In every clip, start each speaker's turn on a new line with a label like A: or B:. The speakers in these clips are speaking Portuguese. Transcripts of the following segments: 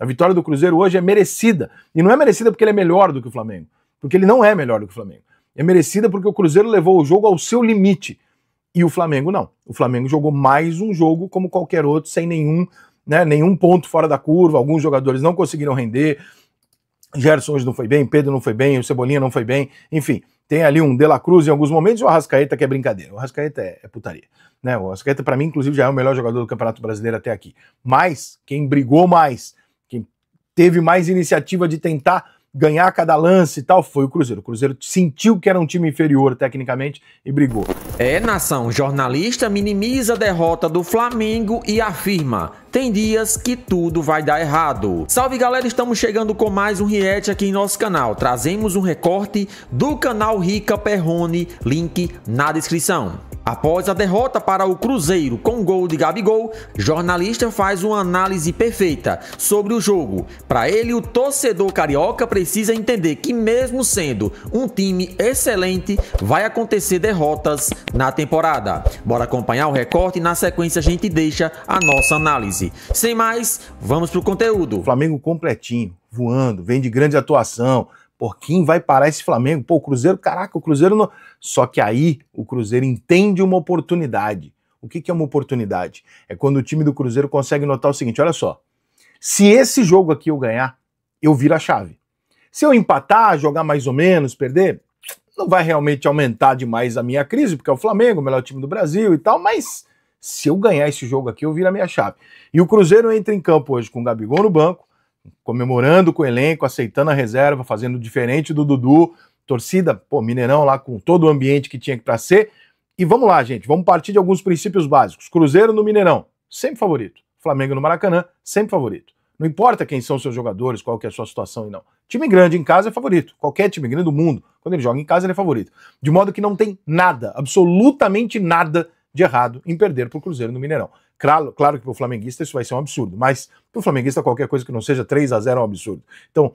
A: A vitória do Cruzeiro hoje é merecida. E não é merecida porque ele é melhor do que o Flamengo. Porque ele não é melhor do que o Flamengo. É merecida porque o Cruzeiro levou o jogo ao seu limite. E o Flamengo não. O Flamengo jogou mais um jogo como qualquer outro, sem nenhum ponto fora da curva. Alguns jogadores não conseguiram render. Gerson hoje não foi bem, Pedro não foi bem, o Cebolinha não foi bem. Enfim, tem ali um De La Cruz em alguns momentos e o Arrascaeta que é brincadeira. O Arrascaeta é putaria. Né? O Arrascaeta, para mim, inclusive, já é o melhor jogador do Campeonato Brasileiro até aqui. Mas quem brigou mais, quem teve mais iniciativa de tentar ganhar cada lance e tal, foi o Cruzeiro. O Cruzeiro sentiu que era um time inferior tecnicamente e brigou.
B: Nação jornalista minimiza a derrota do Flamengo e afirma: tem dias que tudo vai dar errado. Salve galera, estamos chegando com mais um react aqui em nosso canal. Trazemos um recorte do canal Rica Perrone, link na descrição. Após a derrota para o Cruzeiro com gol de Gabigol, jornalista faz uma análise perfeita sobre o jogo. Para ele, o torcedor carioca precisa entender que mesmo sendo um time excelente, vai acontecer derrotas na temporada. Bora acompanhar o recorte e na sequência a gente deixa a nossa análise. Sem mais, vamos pro conteúdo.
A: Flamengo completinho, voando, vem de grande atuação. Por quem vai parar esse Flamengo? Pô, o Cruzeiro, caraca, o Cruzeiro não... Só que aí o Cruzeiro entende uma oportunidade. O que é uma oportunidade? É quando o time do Cruzeiro consegue notar o seguinte, olha só, se esse jogo aqui eu ganhar, eu viro a chave. Se eu empatar, jogar mais ou menos, perder, não vai realmente aumentar demais a minha crise, porque é o Flamengo, o melhor time do Brasil e tal, mas se eu ganhar esse jogo aqui, eu viro a minha chave. E o Cruzeiro entra em campo hoje com o Gabigol no banco, comemorando com o elenco, aceitando a reserva, fazendo diferente do Dudu, torcida, pô, Mineirão lá com todo o ambiente que tinha pra ser. E vamos lá, gente, vamos partir de alguns princípios básicos. Cruzeiro no Mineirão, sempre favorito. Flamengo no Maracanã, sempre favorito. Não importa quem são seus jogadores, qual que é a sua situação e não. Time grande em casa é favorito. Qualquer time grande do mundo, quando ele joga em casa, ele é favorito. De modo que não tem nada, absolutamente nada de errado em perder pro Cruzeiro no Mineirão. Claro que pro flamenguista isso vai ser um absurdo, mas pro flamenguista qualquer coisa que não seja 3-0 é um absurdo. Então,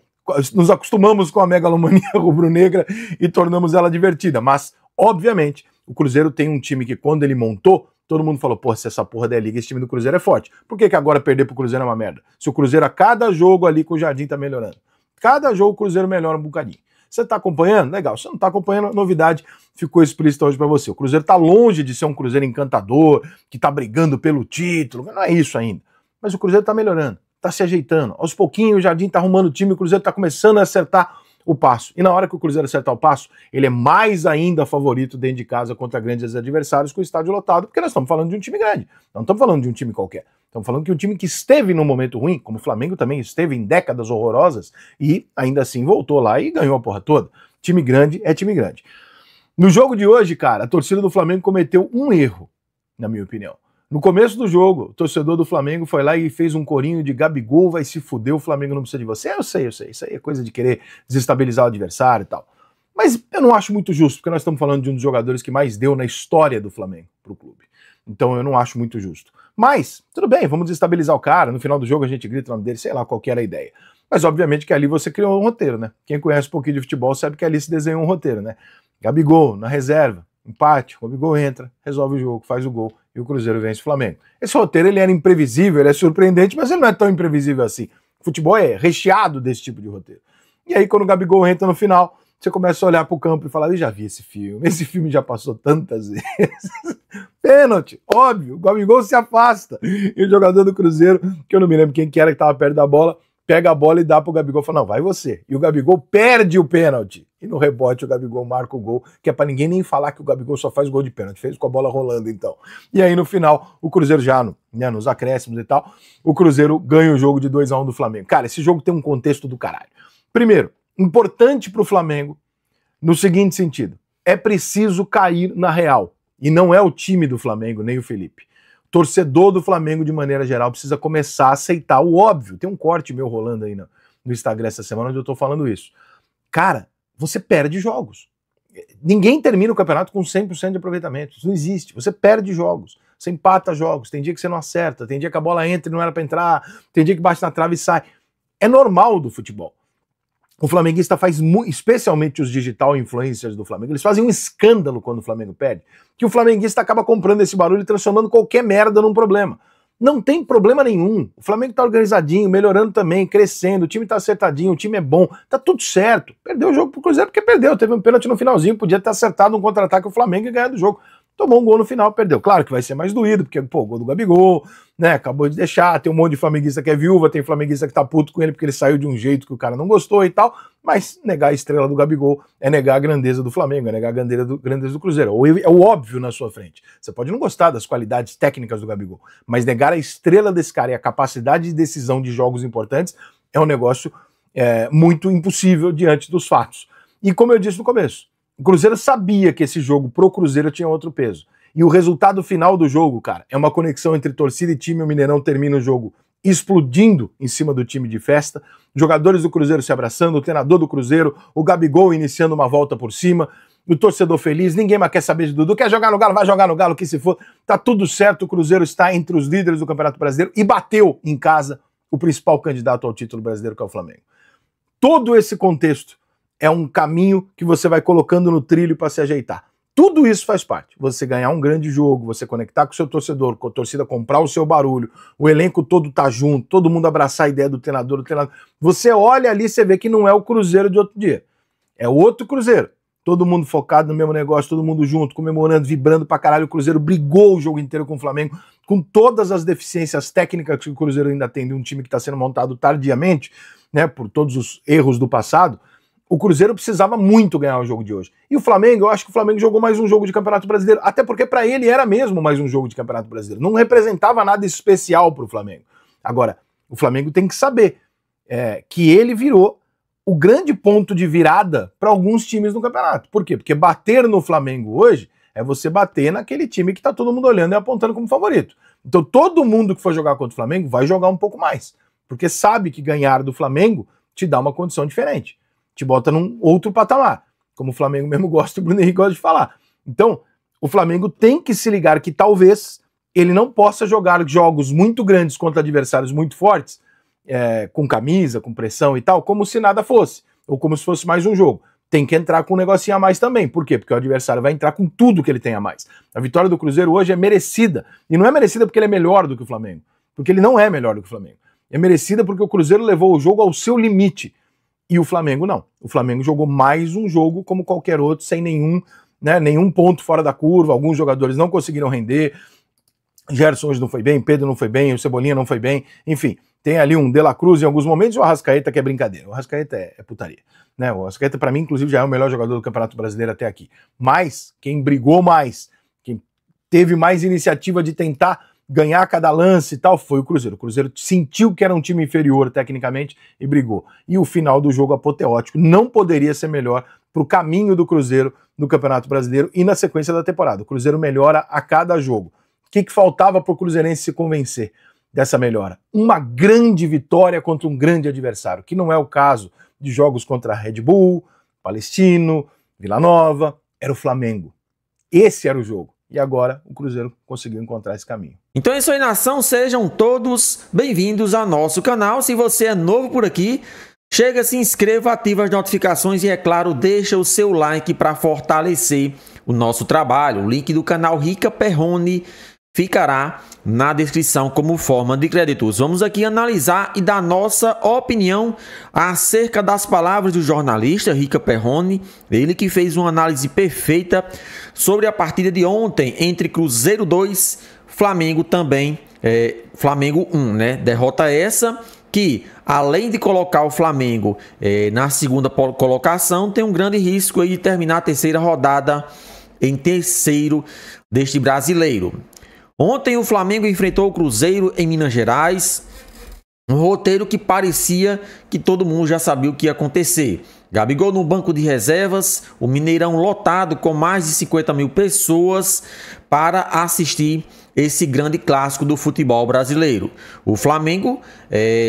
A: nos acostumamos com a megalomania rubro-negra e tornamos ela divertida, mas, obviamente, o Cruzeiro tem um time que quando ele montou, todo mundo falou, pô, se essa porra der liga, esse time do Cruzeiro é forte. Por que agora perder pro Cruzeiro é uma merda? Se o Cruzeiro a cada jogo ali com o Jardim tá melhorando. Cada jogo o Cruzeiro melhora um bocadinho. Você tá acompanhando? Legal. Se não tá acompanhando, a novidade ficou explícita hoje pra você. O Cruzeiro tá longe de ser um Cruzeiro encantador, que tá brigando pelo título, não é isso ainda. Mas o Cruzeiro tá melhorando, tá se ajeitando. Aos pouquinhos o Jardim tá arrumando o time, o Cruzeiro tá começando a acertar o passo. E na hora que o Cruzeiro acertar o passo, ele é mais ainda favorito dentro de casa contra grandes adversários com o estádio lotado, porque nós estamos falando de um time grande, não estamos falando de um time qualquer. Estamos falando que um time que esteve num momento ruim, como o Flamengo também esteve em décadas horrorosas, e ainda assim voltou lá e ganhou a porra toda. Time grande é time grande. No jogo de hoje, cara, a torcida do Flamengo cometeu um erro, na minha opinião. No começo do jogo, o torcedor do Flamengo foi lá e fez um corinho de Gabigol vai se fuder, o Flamengo não precisa de você. Eu sei. Isso aí é coisa de querer desestabilizar o adversário e tal. Mas eu não acho muito justo, porque nós estamos falando de um dos jogadores que mais deu na história do Flamengo pro clube. Então eu não acho muito justo. Mas, tudo bem, vamos desestabilizar o cara. No final do jogo a gente grita o nome dele, sei lá qual que era a ideia. Mas obviamente que ali você criou um roteiro, né? Quem conhece um pouquinho de futebol sabe que ali se desenhou um roteiro, né? Gabigol na reserva, empate, o Gabigol entra, resolve o jogo, faz o gol e o Cruzeiro vence o Flamengo. Esse roteiro ele era imprevisível, ele é surpreendente, mas ele não é tão imprevisível assim. O futebol é recheado desse tipo de roteiro. E aí quando o Gabigol entra no final, você começa a olhar pro campo e falar, eu já vi esse filme já passou tantas vezes. Pênalti, óbvio, o Gabigol se afasta. E o jogador do Cruzeiro, que eu não me lembro quem que era que estava perto da bola, pega a bola e dá pro Gabigol e fala, não, vai você. E o Gabigol perde o pênalti. E no rebote o Gabigol marca o gol, que é pra ninguém nem falar que o Gabigol só faz gol de pênalti. Fez com a bola rolando, então. E aí no final, o Cruzeiro já nos acréscimos e tal, o Cruzeiro ganha o jogo de 2-1 do Flamengo. Cara, esse jogo tem um contexto do caralho. Primeiro, importante pro Flamengo no seguinte sentido, é preciso cair na real. E não é o time do Flamengo, nem o Felipe. Torcedor do Flamengo, de maneira geral, precisa começar a aceitar o óbvio. Tem um corte meu rolando aí no Instagram essa semana onde eu tô falando isso. Cara, você perde jogos. Ninguém termina o campeonato com 100% de aproveitamento. Isso não existe. Você perde jogos. Você empata jogos. Tem dia que você não acerta. Tem dia que a bola entra e não era pra entrar. Tem dia que bate na trave e sai. É normal do futebol. O flamenguista faz, especialmente os digital influencers do Flamengo, eles fazem um escândalo quando o Flamengo perde, que o flamenguista acaba comprando esse barulho e transformando qualquer merda num problema. Não tem problema nenhum. O Flamengo tá organizadinho, melhorando também, crescendo, o time tá acertadinho, o time é bom, tá tudo certo. Perdeu o jogo pro Cruzeiro porque perdeu, teve um pênalti no finalzinho, podia ter acertado um contra-ataque o Flamengo e ganhado o jogo. Tomou um gol no final, perdeu. Claro que vai ser mais doído, porque, pô, o gol do Gabigol, né, acabou de deixar, tem um monte de flamenguista que é viúva, tem flamenguista que tá puto com ele porque ele saiu de um jeito que o cara não gostou e tal, mas negar a estrela do Gabigol é negar a grandeza do Flamengo, é negar a grandeza do Cruzeiro. É o óbvio na sua frente. Você pode não gostar das qualidades técnicas do Gabigol, mas negar a estrela desse cara e a capacidade de decisão de jogos importantes é um negócio muito impossível diante dos fatos. E como eu disse no começo, o Cruzeiro sabia que esse jogo pro Cruzeiro tinha outro peso. E o resultado final do jogo, cara, é uma conexão entre torcida e time. O Mineirão termina o jogo explodindo em cima do time de festa. Jogadores do Cruzeiro se abraçando, o treinador do Cruzeiro, o Gabigol iniciando uma volta por cima, o torcedor feliz, ninguém mais quer saber de Dudu. Quer jogar no Galo? Vai jogar no Galo, que se for. Tá tudo certo, o Cruzeiro está entre os líderes do Campeonato Brasileiro e bateu em casa o principal candidato ao título brasileiro, que é o Flamengo. Todo esse contexto é um caminho que você vai colocando no trilho para se ajeitar. Tudo isso faz parte. Você ganhar um grande jogo, você conectar com o seu torcedor, com a torcida comprar o seu barulho, o elenco todo tá junto, todo mundo abraçar a ideia do treinador, Você olha ali e você vê que não é o Cruzeiro de outro dia. É outro Cruzeiro. Todo mundo focado no mesmo negócio, todo mundo junto, comemorando, vibrando pra caralho. O Cruzeiro brigou o jogo inteiro com o Flamengo, com todas as deficiências técnicas que o Cruzeiro ainda tem de um time que está sendo montado tardiamente, né, por todos os erros do passado. O Cruzeiro precisava muito ganhar o jogo de hoje. E o Flamengo, eu acho que o Flamengo jogou mais um jogo de Campeonato Brasileiro, até porque para ele era mesmo mais um jogo de Campeonato Brasileiro. Não representava nada especial para o Flamengo. Agora, o Flamengo tem que saber que ele virou o grande ponto de virada para alguns times no campeonato. Por quê? Porque bater no Flamengo hoje é você bater naquele time que está todo mundo olhando e apontando como favorito. Então todo mundo que for jogar contra o Flamengo vai jogar um pouco mais, porque sabe que ganhar do Flamengo te dá uma condição diferente. Te bota num outro patamar, como o Flamengo mesmo gosta, o Bruno Henrique gosta de falar. Então, o Flamengo tem que se ligar que talvez ele não possa jogar jogos muito grandes contra adversários muito fortes, com camisa, com pressão e tal, como se nada fosse, ou como se fosse mais um jogo. Tem que entrar com um negocinho a mais também. Por quê? Porque o adversário vai entrar com tudo que ele tem a mais. A vitória do Cruzeiro hoje é merecida, e não é merecida porque ele é melhor do que o Flamengo, porque ele não é melhor do que o Flamengo. É merecida porque o Cruzeiro levou o jogo ao seu limite. E o Flamengo não. O Flamengo jogou mais um jogo como qualquer outro, sem nenhum ponto fora da curva. Alguns jogadores não conseguiram render. Gerson hoje não foi bem, Pedro não foi bem, o Cebolinha não foi bem. Enfim, tem ali um De La Cruz em alguns momentos e o Arrascaeta que é brincadeira. O Arrascaeta é putaria. Né? O Arrascaeta, para mim, inclusive, já é o melhor jogador do Campeonato Brasileiro até aqui. Mas quem brigou mais, quem teve mais iniciativa de tentar ganhar cada lance e tal, foi o Cruzeiro. O Cruzeiro sentiu que era um time inferior tecnicamente e brigou. E o final do jogo apoteótico não poderia ser melhor para o caminho do Cruzeiro no Campeonato Brasileiro e na sequência da temporada. O Cruzeiro melhora a cada jogo. O que faltava para o Cruzeirense se convencer dessa melhora? Uma grande vitória contra um grande adversário, que não é o caso de jogos contra Red Bull, Palestino, Vila Nova, era o Flamengo. Esse era o jogo. E agora o Cruzeiro conseguiu encontrar esse caminho.
B: Então é isso aí, nação. Sejam todos bem-vindos ao nosso canal. Se você é novo por aqui, chega, se inscreva, ativa as notificações e, é claro, deixa o seu like para fortalecer o nosso trabalho. O link do canal Rica Perrone ficará na descrição como forma de créditos. Vamos aqui analisar e dar nossa opinião acerca das palavras do jornalista Rica Perrone, ele que fez uma análise perfeita sobre a partida de ontem entre Cruzeiro 2, Flamengo também, Flamengo 1, né? Derrota essa que, além de colocar o Flamengo na segunda colocação, tem um grande risco aí de terminar a terceira rodada em terceiro deste brasileiro. Ontem o Flamengo enfrentou o Cruzeiro em Minas Gerais, um roteiro que parecia que todo mundo já sabia o que ia acontecer. Gabigol no banco de reservas, o Mineirão lotado com mais de 50 mil pessoas para assistir esse grande clássico do futebol brasileiro. O Flamengo,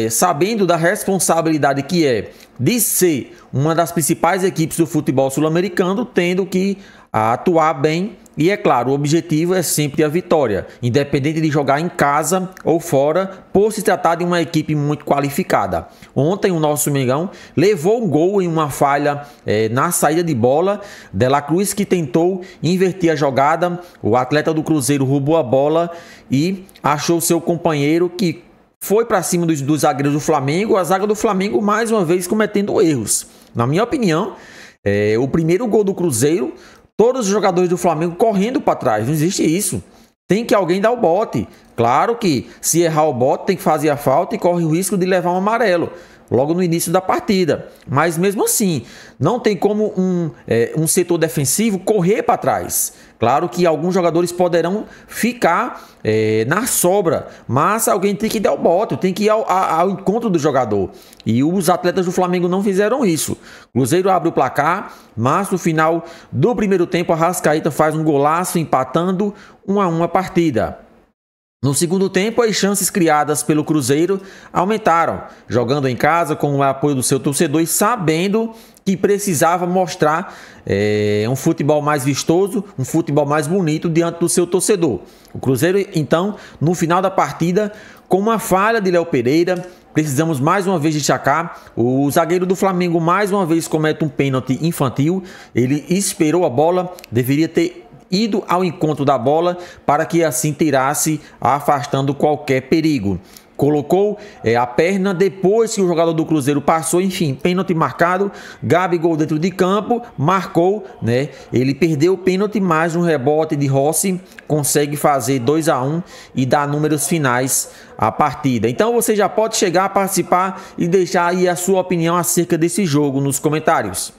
B: sabendo da responsabilidade que é de ser uma das principais equipes do futebol sul-americano, tendo que atuar bem E é claro, o objetivo é sempre a vitória, independente de jogar em casa ou fora, por se tratar de uma equipe muito qualificada. Ontem o nosso Mengão levou um gol em uma falha na saída de bola. De La Cruz, que tentou inverter a jogada, o atleta do Cruzeiro roubou a bola e achou seu companheiro, que foi para cima dos zagueiros do Flamengo. A zaga do Flamengo mais uma vez cometendo erros. Na minha opinião, o primeiro gol do Cruzeiro, todos os jogadores do Flamengo correndo para trás. Não existe isso. Tem que alguém dar o bote. Claro que se errar o bote tem que fazer a falta e corre o risco de levar um amarelo logo no início da partida. Mas mesmo assim, não tem como um setor defensivo correr para trás. Claro que alguns jogadores poderão ficar na sobra, mas alguém tem que dar o bote, tem que ir ao encontro do jogador. E os atletas do Flamengo não fizeram isso. O Cruzeiro abre o placar, mas no final do primeiro tempo, a Arrascaeta faz um golaço empatando 1-1 a partida. No segundo tempo, as chances criadas pelo Cruzeiro aumentaram, jogando em casa com o apoio do seu torcedor e sabendo que precisava mostrar um futebol mais vistoso, um futebol mais bonito diante do seu torcedor. O Cruzeiro, então, no final da partida, com uma falha de Léo Pereira, precisamos mais uma vez destacar, o zagueiro do Flamengo mais uma vez comete um pênalti infantil. Ele esperou a bola, deveria ter ido ao encontro da bola para que assim tirasse, afastando qualquer perigo. Colocou a perna depois que o jogador do Cruzeiro passou, enfim, pênalti marcado. Gabigol dentro de campo, marcou, né? Ele perdeu o pênalti, mas um rebote de Rossi consegue fazer 2-1 e dar números finais à partida. Então você já pode chegar a participar e deixar aí a sua opinião acerca desse jogo nos comentários.